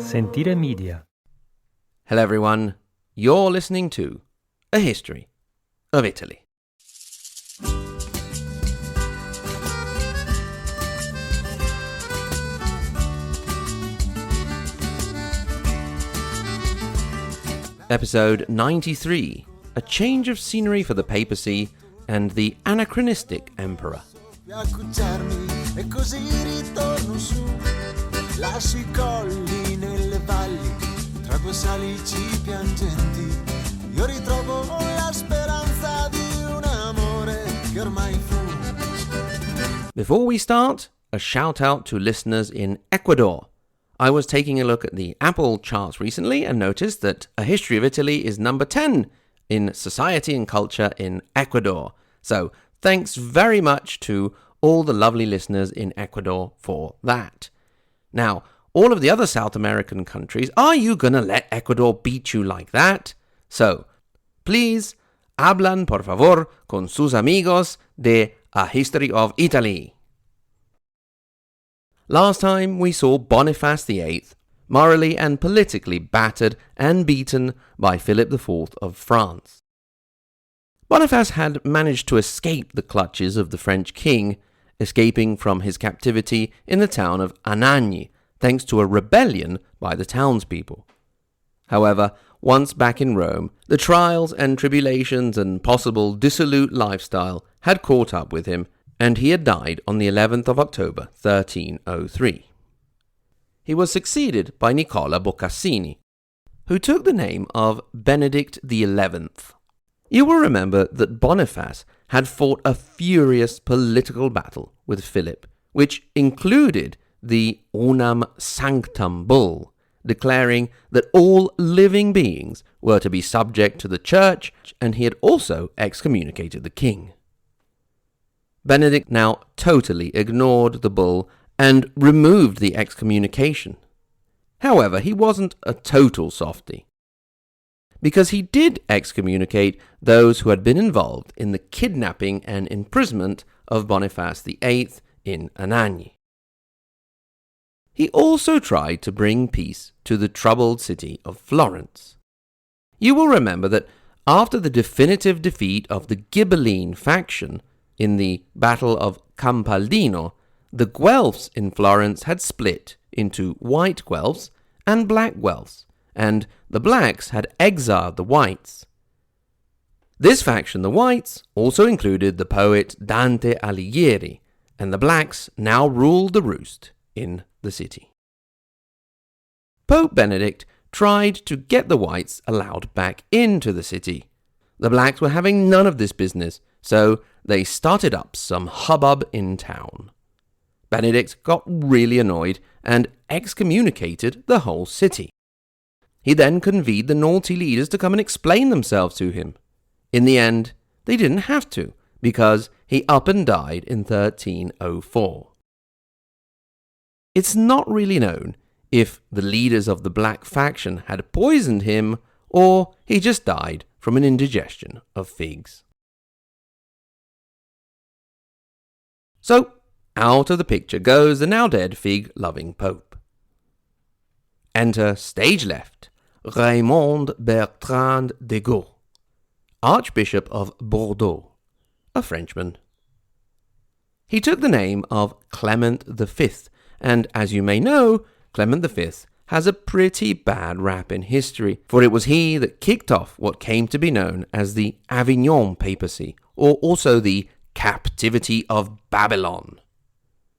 Sentire Media. Hello everyone, you're listening to A History of Italy. Episode 93, A Change of Scenery for the Papacy and the Anachronistic Emperor. Before we start, a shout out to listeners in Ecuador. I was taking a look at the Apple charts recently and noticed that A History of Italy is number 10 in society and culture in Ecuador. So thanks very much to all the lovely listeners in Ecuador for that. Now, all of the other South American countries, are you going to let Ecuador beat you like that? So, please, hablan por favor con sus amigos de A History of Italy. Last time we saw Boniface VIII morally and politically battered and beaten by Philip IV of France. Boniface had managed to escape the clutches of the French king, escaping from his captivity in the town of Anagni, thanks to a rebellion by the townspeople. However, once back in Rome, the trials and tribulations and possible dissolute lifestyle had caught up with him, and he had died on the 11th of October 1303. He was succeeded by Nicola Boccassini, who took the name of Benedict XI. You will remember that Boniface had fought a furious political battle with Philip, which included the Unam Sanctam Bull, declaring that all living beings were to be subject to the church, and he had also excommunicated the king. Benedict now totally ignored the bull and removed the excommunication. However, he wasn't a total softie, because he did excommunicate those who had been involved in the kidnapping and imprisonment of Boniface VIII in Anagni. He also tried to bring peace to the troubled city of Florence. You will remember that after the definitive defeat of the Ghibelline faction in the Battle of Campaldino, the Guelphs in Florence had split into white Guelphs and black Guelphs, and the blacks had exiled the whites. This faction, the whites, also included the poet Dante Alighieri, and the blacks now ruled the roost in the city. Pope Benedict tried to get the whites allowed back into the city. The blacks were having none of this business, so they started up some hubbub in town. Benedict got really annoyed and excommunicated the whole city. He then convened the naughty leaders to come and explain themselves to him. In the end, they didn't have to, because he up and died in 1304. It's not really known if the leaders of the black faction had poisoned him or he just died from an indigestion of figs. So, out of the picture goes the now dead fig-loving Pope. Enter stage left, Raymond Bertrand de Gaulle, Archbishop of Bordeaux, a Frenchman. He took the name of Clement V, and as you may know, Clement V has a pretty bad rap in history, for it was he that kicked off what came to be known as the Avignone papacy, or also the Captivity of Babylon.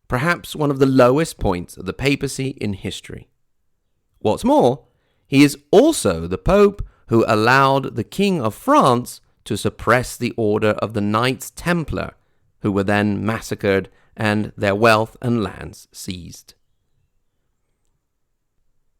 Perhaps one of the lowest points of the papacy in history. What's more, he is also the Pope who allowed the King of France to suppress the order of the Knights Templar, who were then massacred and their wealth and lands seized.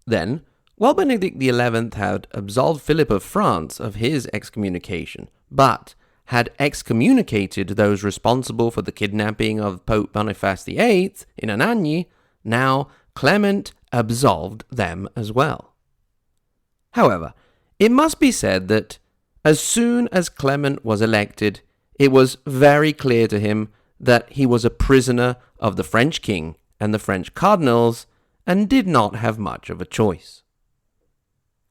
Then, while Benedict XI had absolved Philip of France of his excommunication, but had excommunicated those responsible for the kidnapping of Pope Boniface VIII in Anagni, now Clement absolved them as well. However, it must be said that as soon as Clement was elected, it was very clear to him that he was a prisoner of the French king and the French cardinals, and did not have much of a choice.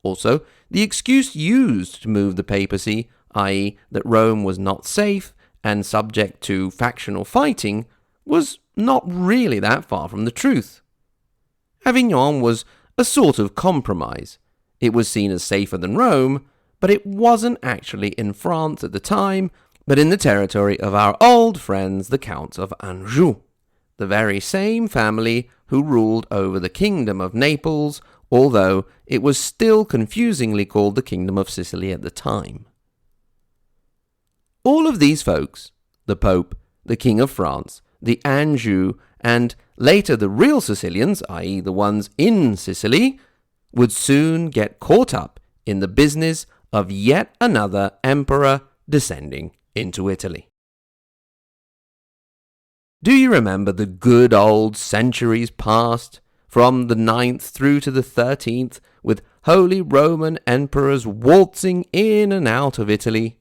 Also, the excuse used to move the papacy, i.e. that Rome was not safe and subject to factional fighting, was not really that far from the truth. Avignon was a sort of compromise. It was seen as safer than Rome, but it wasn't actually in France at the time, but in the territory of our old friends the Counts of Anjou, the very same family who ruled over the Kingdom of Naples, although it was still confusingly called the Kingdom of Sicily at the time. All of these folks, the Pope, the King of France, the Anjou, and later the real Sicilians, i.e. the ones in Sicily, would soon get caught up in the business of yet another emperor descending into Italy. Do you remember the good old centuries past, from the 9th through to the 13th, with Holy Roman emperors waltzing in and out of Italy?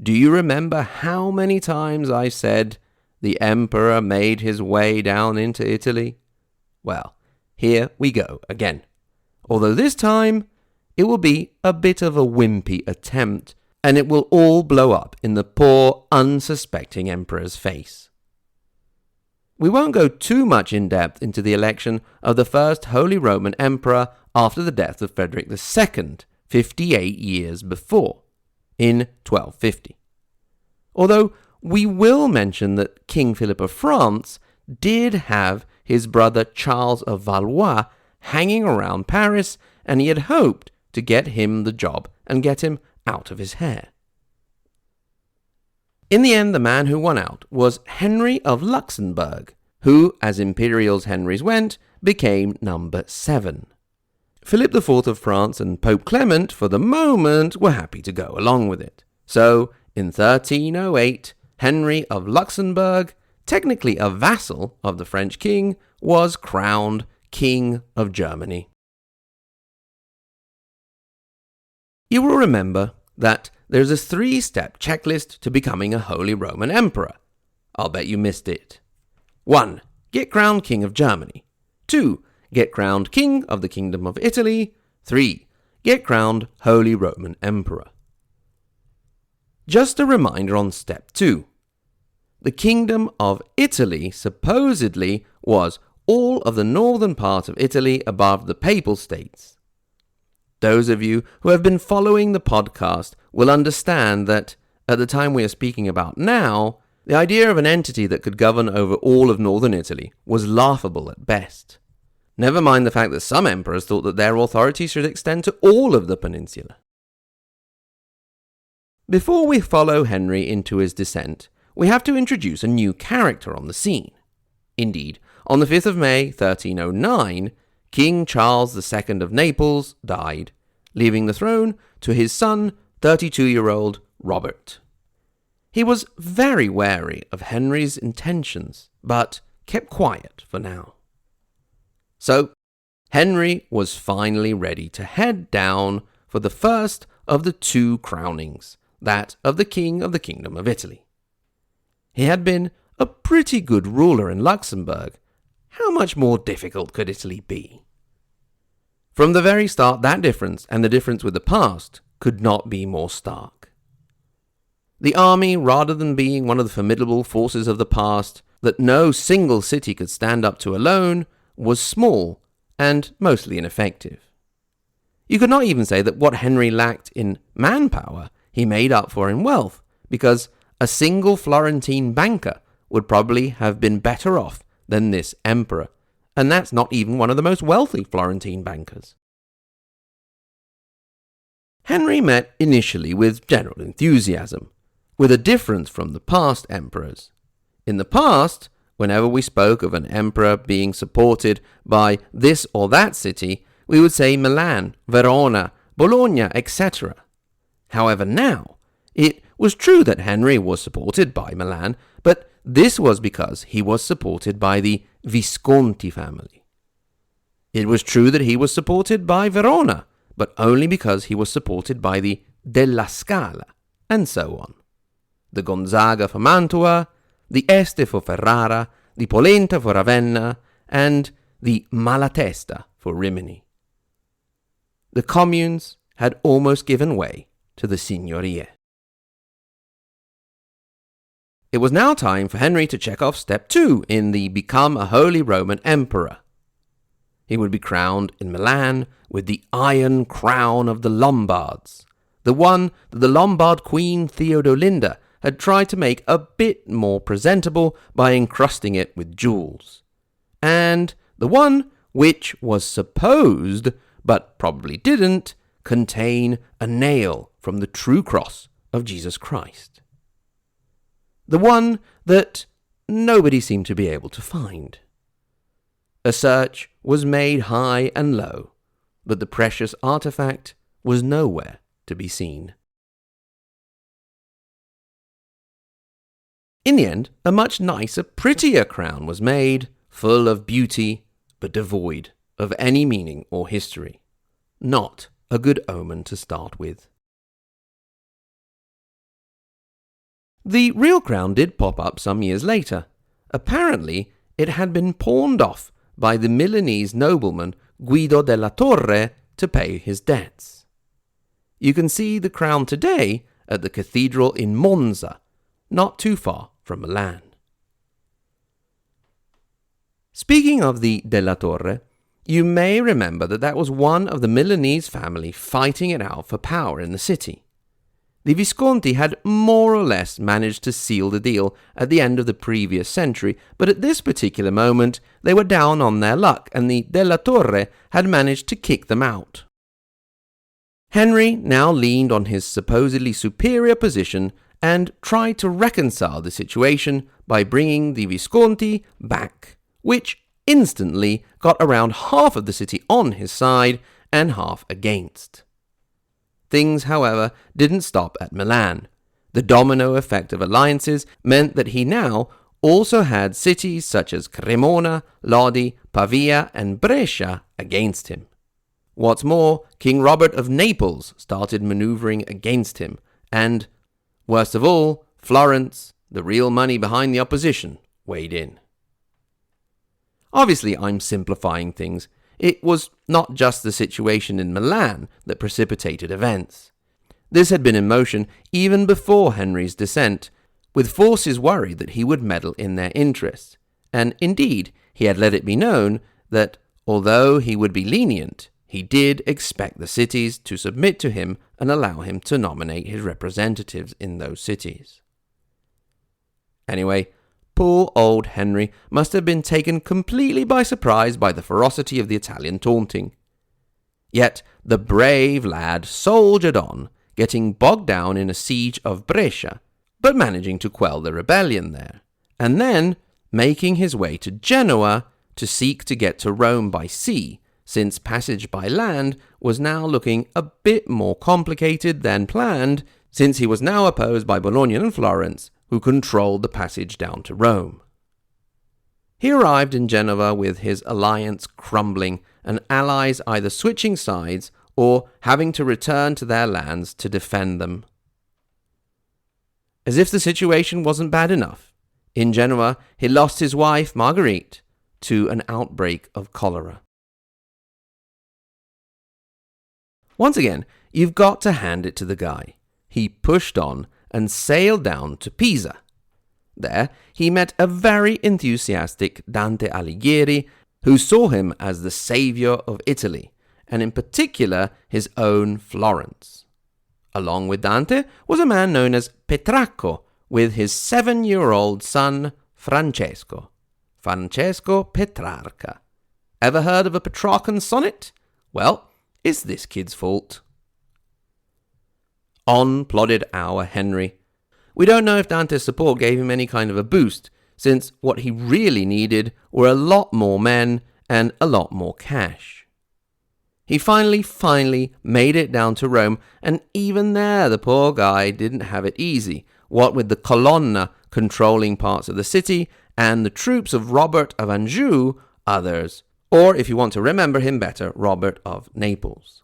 Do you remember how many times I said the emperor made his way down into Italy? Well, here we go again. Although this time, it will be a bit of a wimpy attempt, and it will all blow up in the poor, unsuspecting emperor's face. We won't go too much in depth into the election of the first Holy Roman Emperor after the death of Frederick II, 58 years before, in 1250. Although we will mention that King Philip of France did have his brother Charles of Valois hanging around Paris, and he had hoped to get him the job and get him out of his hair. In the end, the man who won out was Henry of Luxembourg, who, as imperial Henrys went, became number 7. Philip IV of France and Pope Clement, for the moment, were happy to go along with it. So, in 1308, Henry of Luxembourg, technically a vassal of the French king, was crowned King of Germany. You will remember that there's a 3-step checklist to becoming a Holy Roman Emperor. I'll bet you missed it. 1. Get crowned King of Germany. 2. Get crowned King of the Kingdom of Italy. 3. Get crowned Holy Roman Emperor. Just a reminder on step 2. The Kingdom of Italy supposedly was all of the northern part of Italy above the Papal States. Those of you who have been following the podcast will understand that, at the time we are speaking about now, the idea of an entity that could govern over all of northern Italy was laughable at best. Never mind the fact that some emperors thought that their authority should extend to all of the peninsula. Before we follow Henry into his descent, we have to introduce a new character on the scene. Indeed, on the 5th of May, 1309, King Charles II of Naples died, leaving the throne to his son, 32-year-old Robert. He was very wary of Henry's intentions, but kept quiet for now. So, Henry was finally ready to head down for the first of the 2 crownings, that of the King of the Kingdom of Italy. He had been a pretty good ruler in Luxembourg. How much more difficult could Italy be? From the very start, that difference, and the difference with the past, could not be more stark. The army, rather than being one of the formidable forces of the past that no single city could stand up to alone, was small and mostly ineffective. You could not even say that what Henry lacked in manpower, he made up for in wealth, because a single Florentine banker would probably have been better off than this emperor, and that's not even one of the most wealthy Florentine bankers. Henry met initially with general enthusiasm, with a difference from the past emperors. In the past, whenever we spoke of an emperor being supported by this or that city, we would say Milan, Verona, Bologna, etc. However, now, it was true that Henry was supported by Milan, but this was because he was supported by the Visconti family. It was true that he was supported by Verona, but only because he was supported by the Della Scala, and so on. The Gonzaga for Mantua, the Este for Ferrara, the Polenta for Ravenna, and the Malatesta for Rimini. The communes had almost given way to the signorie. It was now time for Henry to check off step 2 in the become a Holy Roman Emperor. He would be crowned in Milan with the Iron Crown of the Lombards, the one that the Lombard Queen Theodolinda had tried to make a bit more presentable by encrusting it with jewels, and the one which was supposed, but probably didn't, contain a nail from the true cross of Jesus Christ. The one that nobody seemed to be able to find. A search was made high and low, but the precious artifact was nowhere to be seen. In the end, a much nicer, prettier crown was made, full of beauty, but devoid of any meaning or history. Not a good omen to start with. The real crown did pop up some years later. Apparently, it had been pawned off by the Milanese nobleman Guido della Torre to pay his debts. You can see the crown today at the cathedral in Monza, not too far from Milan. Speaking of the della Torre, you may remember that was one of the Milanese family fighting it out for power in the city. The Visconti had more or less managed to seal the deal at the end of the previous century, but at this particular moment they were down on their luck and the della Torre had managed to kick them out. Henry now leaned on his supposedly superior position and tried to reconcile the situation by bringing the Visconti back, which instantly got around half of the city on his side and half against. Things, however, didn't stop at Milan. The domino effect of alliances meant that he now also had cities such as Cremona, Lodi, Pavia, and Brescia against him. What's more, King Robert of Naples started maneuvering against him, and, worst of all, Florence, the real money behind the opposition, weighed in. Obviously, I'm simplifying things. It was not just the situation in Milan that precipitated events. This had been in motion even before Henry's descent, with forces worried that he would meddle in their interests, and indeed he had let it be known that, although he would be lenient, he did expect the cities to submit to him and allow him to nominate his representatives in those cities. Anyway, poor old Henry must have been taken completely by surprise by the ferocity of the Italian taunting. Yet the brave lad soldiered on, getting bogged down in a siege of Brescia, but managing to quell the rebellion there, and then making his way to Genoa to seek to get to Rome by sea, since passage by land was now looking a bit more complicated than planned, since he was now opposed by Bologna and Florence, who controlled the passage down to Rome. He arrived in Genoa with his alliance crumbling and allies either switching sides or having to return to their lands to defend them. As if the situation wasn't bad enough, in Genoa he lost his wife Marguerite to an outbreak of cholera. Once again, you've got to hand it to the guy. He pushed on and sailed down to Pisa. There, he met a very enthusiastic Dante Alighieri, who saw him as the saviour of Italy, and in particular his own Florence. Along with Dante was a man known as Petrarco, with his 7-year-old son Francesco Petrarca. Ever heard of a Petrarchan sonnet? Well, it's this kid's fault. On plodded our Henry. We don't know if Dante's support gave him any kind of a boost, since what he really needed were a lot more men and a lot more cash. He finally made it down to Rome, and even there the poor guy didn't have it easy, what with the Colonna controlling parts of the city and the troops of Robert of Anjou others, or if you want to remember him better, Robert of Naples.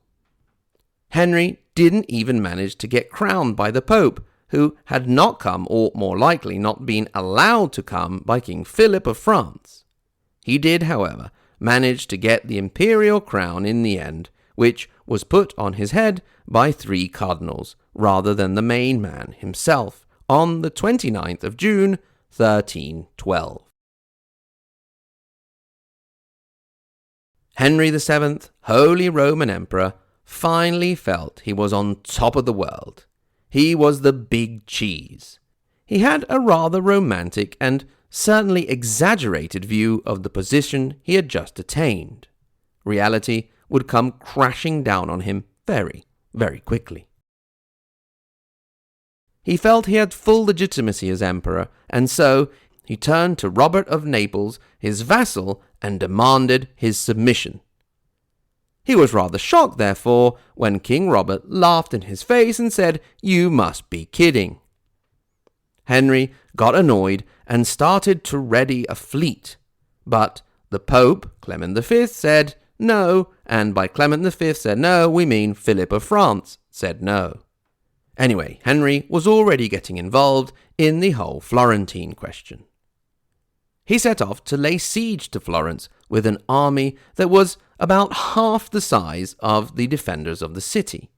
Henry didn't even manage to get crowned by the Pope, who had not come, or more likely not been allowed to come, by King Philip of France. He did, however, managed to get the imperial crown in the end, which was put on his head by 3 cardinals, rather than the main man himself, on the 29th of June, 1312. Henry VII, Holy Roman Emperor, finally felt he was on top of the world. He was the big cheese. He had a rather romantic and certainly exaggerated view of the position he had just attained. Reality would come crashing down on him very, very quickly. He felt he had full legitimacy as emperor, and so he turned to Robert of Naples, his vassal, and demanded his submission. He was rather shocked, therefore, when King Robert laughed in his face and said, "You must be kidding." Henry got annoyed and started to ready a fleet, but the Pope, Clement V, said no, and by Clement V said no, we mean Philip of France said no. Anyway, Henry was already getting involved in the whole Florentine question. He set off to lay siege to Florence with an army that was about half the size of the defenders of the city.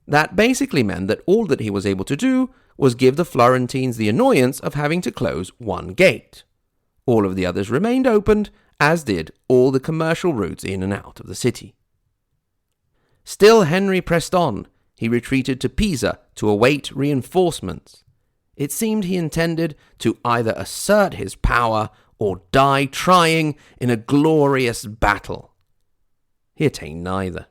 That basically meant that all that he was able to do was give the Florentines the annoyance of having to close one gate. All of the others remained opened, as did all the commercial routes in and out of the city. Still Henry pressed on. He retreated to Pisa to await reinforcements. It seemed he intended to either assert his power or die trying in a glorious battle. He attained neither.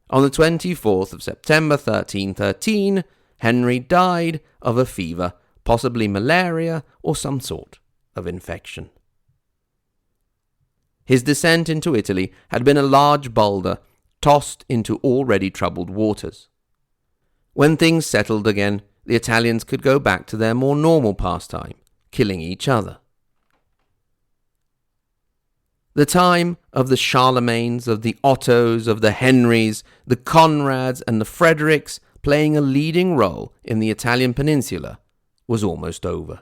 On the 24th of September 1313, Henry died of a fever, possibly malaria or some sort of infection. His descent into Italy had been a large boulder tossed into already troubled waters. When things settled again, the Italians could go back to their more normal pastime, killing each other. The time of the Charlemagnes, of the Ottos, of the Henrys, the Conrads and the Fredericks playing a leading role in the Italian peninsula was almost over.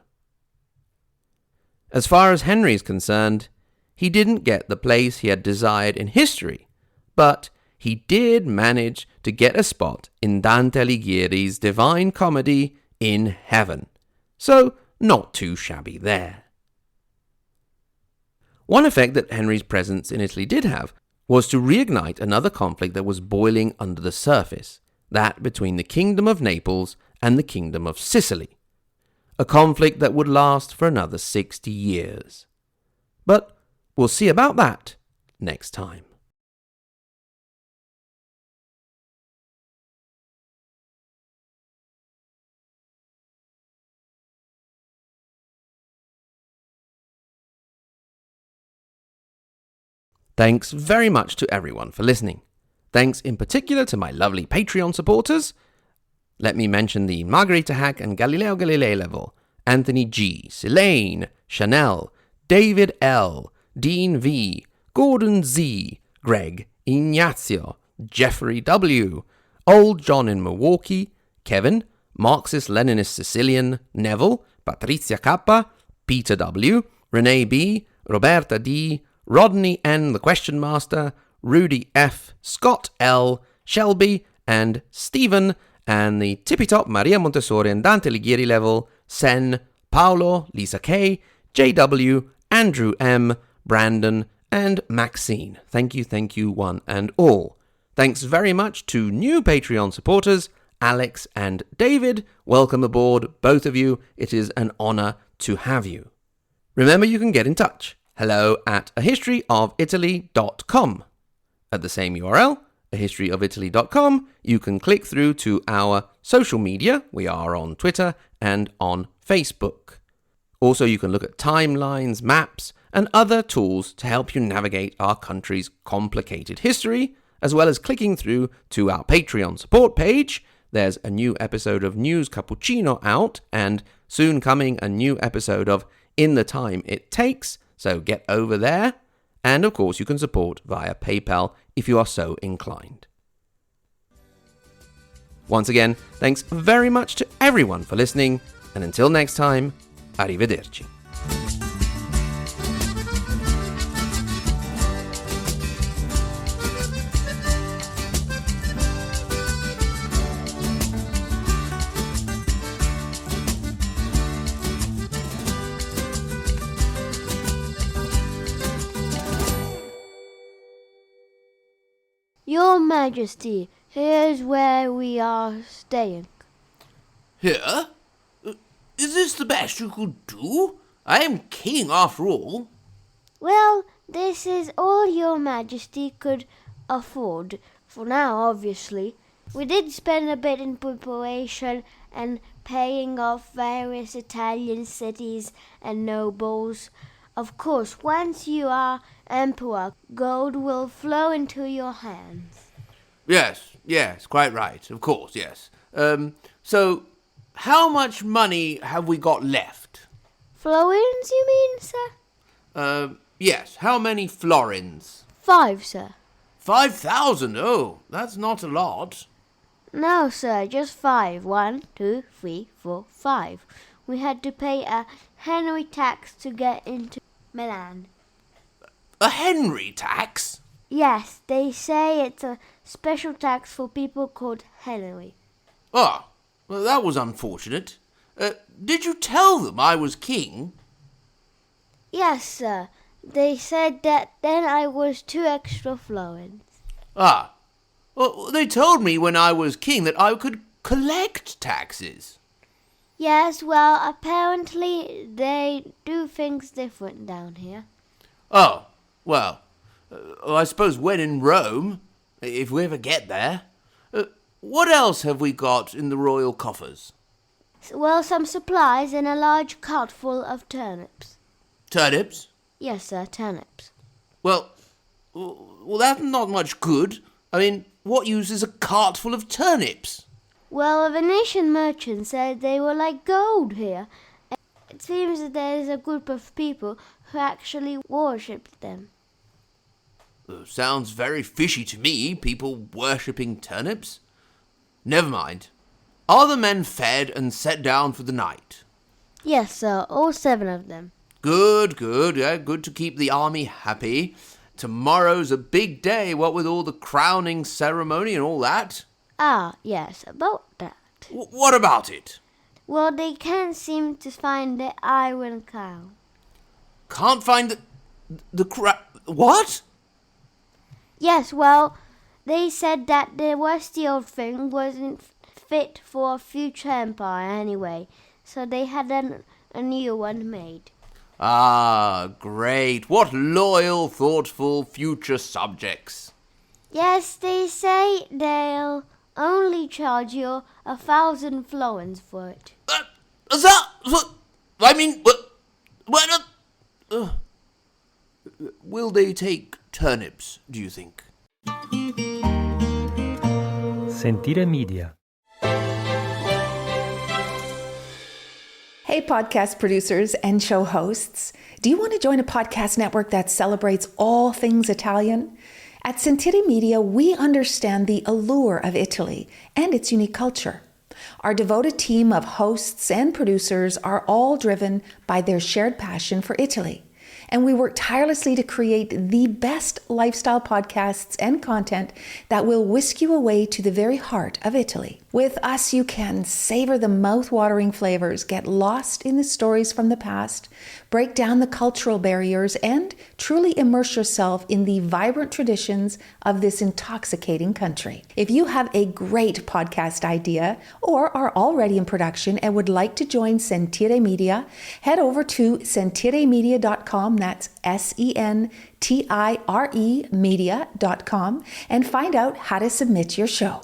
As far as Henry is concerned, he didn't get the place he had desired in history, but he did manage to get a spot in Dante Alighieri's Divine Comedy in heaven, so not too shabby there. One effect that Henry's presence in Italy did have was to reignite another conflict that was boiling under the surface, that between the Kingdom of Naples and the Kingdom of Sicily, a conflict that would last for another 60 years. But we'll see about that next time. Thanks very much to everyone for listening. Thanks in particular to my lovely Patreon supporters. Let me mention the Margherita Hack and Galileo Galilei level, Anthony G, Silane, Chanel, David L, Dean V, Gordon Z, Greg, Ignazio, Jeffrey W, Old John in Milwaukee, Kevin, Marxist-Leninist Sicilian, Neville, Patrizia K, Peter W, Renee B, Roberta D, Rodney N, the Question Master, Rudy F, Scott L, Shelby, and Stephen, and the tippy-top Maria Montessori and Dante Alighieri level, Sen, Paolo, Lisa K, JW, Andrew M, Brandon, and Maxine. Thank you, one and all. Thanks very much to new Patreon supporters, Alex and David. Welcome aboard, both of you. It is an honor to have you. Remember, you can get in touch. hello@ahistoryofitaly.com. At the same URL, ahistoryofitaly.com, you can click through to our social media. We are on Twitter and on Facebook. Also, you can look at timelines, maps, and other tools to help you navigate our country's complicated history, as well as clicking through to our Patreon support page. There's a new episode of News Cappuccino out, and soon coming a new episode of In the Time It Takes, so get over there. And of course, you can support via PayPal if you are so inclined. Once again, thanks very much to everyone for listening, and until next time, arrivederci. Your Majesty, here's where we are staying. Here? Is this the best you could do? I am king after all. Well, this is all Your Majesty could afford, for now, obviously. We did spend a bit in preparation and paying off various Italian cities and nobles. Of course, once you are emperor, gold will flow into your hands. Yes, quite right. Of course, yes. So, how much money have we got left? Florins, you mean, sir? Yes, how many florins? 5, sir. 5,000? Oh, that's not a lot. No, sir, just 5. 1, 2, 3, 4, 5. We had to pay a Henry tax to get into Milan. A Henry tax? Yes, they say it's a special tax for people called Henry. Ah, well, that was unfortunate. Did you tell them I was king? Yes, sir. They said that then I was 2 extra florins. Ah, well, they told me when I was king that I could collect taxes. Yes, well, apparently they do things different down here. Oh, well, I suppose when in Rome, if we ever get there. What else have we got in the royal coffers? Well, some supplies and a large cart full of turnips. Turnips? Yes, sir, turnips. Well, that's not much good. I mean, what use is a cart full of turnips? Well, a Venetian merchant said they were like gold here. It seems that there is a group of people who actually worshipped them. Sounds very fishy to me, people worshipping turnips. Never mind. Are the men fed and set down for the night? Yes, sir, all 7 of them. Good. Yeah, good to keep the army happy. Tomorrow's a big day, what with all the crowning ceremony and all that. Ah, yes, about that. What about it? Well, they can't seem to find the Iron Cow. Can't find what? Yes, well, they said that the rusty old thing wasn't fit for a future empire anyway, so they had a new one made. Ah, great. What loyal, thoughtful future subjects. Yes, they say they'll only charge you 1,000 florins for it. Will they take turnips, do you think? Sentire Media. Hey, podcast producers and show hosts. Do you want to join a podcast network that celebrates all things Italian? At Sentire Media, we understand the allure of Italy and its unique culture. Our devoted team of hosts and producers are all driven by their shared passion for Italy. And we work tirelessly to create the best lifestyle podcasts and content that will whisk you away to the very heart of Italy. With us, you can savor the mouth-watering flavors, get lost in the stories from the past, break down the cultural barriers, and truly immerse yourself in the vibrant traditions of this intoxicating country. If you have a great podcast idea or are already in production and would like to join Sentire Media, head over to sentiremedia.com, that's SENTIRE media.com, and find out how to submit your show.